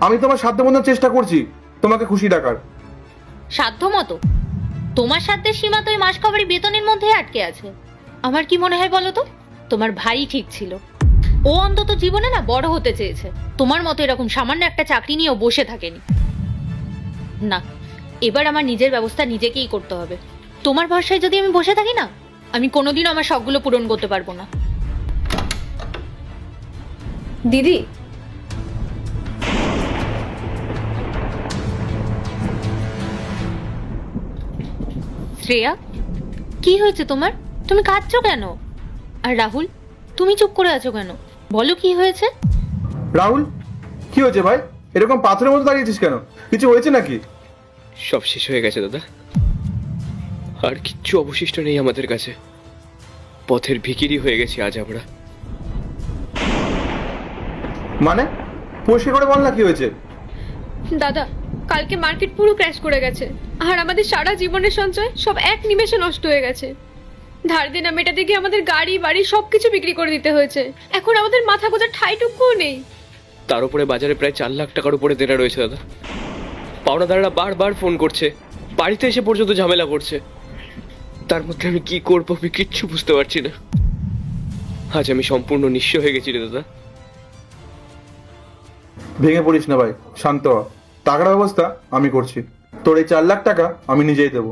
আমি তোমার সাধ্যমতো চেষ্টা করছি তোমাকে খুশি রাখার। সাধ্য মতো? তোমার সাধ্যের সীমা তো এই মাস কাবারি বেতনের মধ্যেই আটকে আছে। আমার কি মনে হয় বলো তো, তোমার ভাই ঠিক ছিল। ও অন্তত জীবনে না বড় হতে চেয়েছে, তোমার মতো এরকম সামান্য একটা চাকরি নিয়েও বসে থাকেনি। না, এবার আমার নিজের ব্যবস্থা নিজেকেই করতে হবে। তোমার ভরসায় যদি আমি বসে থাকি না, আমি কোনোদিনও আমার শখগুলো পূরণ করতে পারবো না। দিদি, শ্রেয়া, কি হয়েছে তোমার? তুমি কাঁদছো কেন? আর রাহুল, তুমি চুপ করে আছো কেন? বলো কি হয়েছে? রাহুল, কি হয়েছে ভাই? এরকম পাথরের মতো দাঁড়িয়েছিস কেন? কিছু হয়েছে নাকি? সব শেষ হয়ে গেছে দাদা, আর কিচ্ছু অবশিষ্ট নেই আমাদের কাছে। পথের ভিখিরি হয়ে গেছি আজ আমরা। মানে পরিষ্কার করে বল না কি হয়েছে? দাদা, কালকে মার্কেট পুরো ক্র্যাশ করে গেছে, আর আমাদের সারা জীবনের সঞ্চয় সব এক নিমেষে নষ্ট হয়ে গেছে। ধার দেনা মেটাতে গিয়ে আমাদের গাড়ি বাড়ি সবকিছু বিক্রি করে দিতে হয়েছে। এখন আমাদের মাথা গোজার ঠাঁইটুকুও নেই। তার উপরে বাজারে প্রায় 4 লাখ টাকার উপরে দেনা রয়েছে দাদা। পাওনাদাররা বারবার ফোন করছে, বাড়িতে এসে পর্যন্ত ঝামেলা করছে। তার মধ্যে আমি কি করবো আমি কিচ্ছু বুঝতে পারছি না। আজ আমি সম্পূর্ণ নিঃস্ব হয়ে গেছি রে দাদা। ভেঙে পড়িস না ভাই, শান্ত হ। টাকার ব্যবস্থা আমি করছি। তোর এই 4 লাখ টাকা আমি নিজেই দেবো।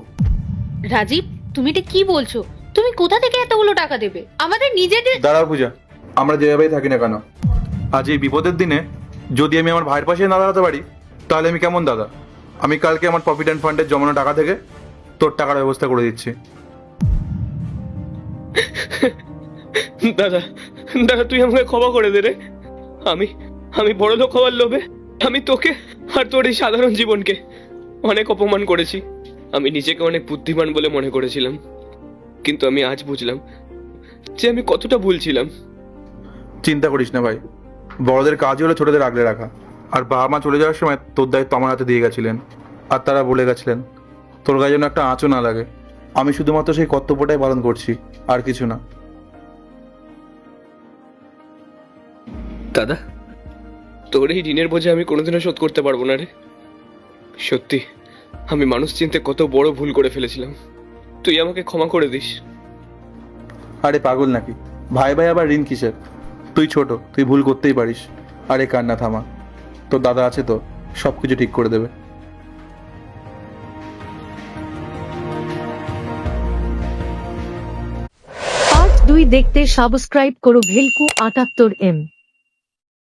রাজীব, তুমি এটা কি বলছো? তুমি কোথা থেকে এতগুলো টাকা দেবে? আমাদের নিজেদের। দাঁড়াও পূজা, আমরা যেভাবেই থাকি না কেন, আজ এই বিপদের দিনে যদি আমি আমার ভাইয়ের পাশে না দাঁড়াতে পারি তাহলে আমি কেমন দাদা? আমি কালকে আমার প্রভিডেন্ট ফান্ডের জমানো টাকা থেকে তোর টাকার ব্যবস্থা করে দিচ্ছি। দাদা, দাদা তুই আমাকে ক্ষমা করে দে রে। আমি বড় লোক হওয়ার লোভে আমি তোকে আর তোর এই সাধারণ জীবনকে অনেক অপমান করেছি। আমি নিজেকে অনেক বুদ্ধিমান বলে মনে করেছিলাম, কিন্তু আমি আজ বুঝলাম যে আমি কতটা ভুল ছিলাম। চিন্তা করিস না ভাই, বড়দের কাজই হলো ছোটদের আগলে রাখা। আর বাবা মা চলে যাওয়ার সময় তোর দায়িত্ব আমার হাতে দিয়ে গেছিলেন, আর তারা বলে গেছিলেন তোর গায়ে যেন একটা আঁচও না লাগে। আমি শুধুমাত্র সেই কর্তব্যটাই পালন করছি, আর কিছু না। দাদা, তোর এই ঋণের বোঝা আমি কোনোদিনও শোধ করতে পারবো না রে। সত্যি আমি মানুষ চিনতে কত বড় ভুল করে ফেলেছিলাম। তুই আমাকে ক্ষমা করে দিস। আরে পাগল নাকি, ভাই ভাই আবার ঋণ কিসের? তুই ছোট, তুই ভুল করতেই পারিস। আরে কান্না থামা, তোর দাদা আছে তো, সব কিছু ঠিক করে দেবে। পার্ট 2 দেখতে সাবস্ক্রাইব করো ভেলকু 78M।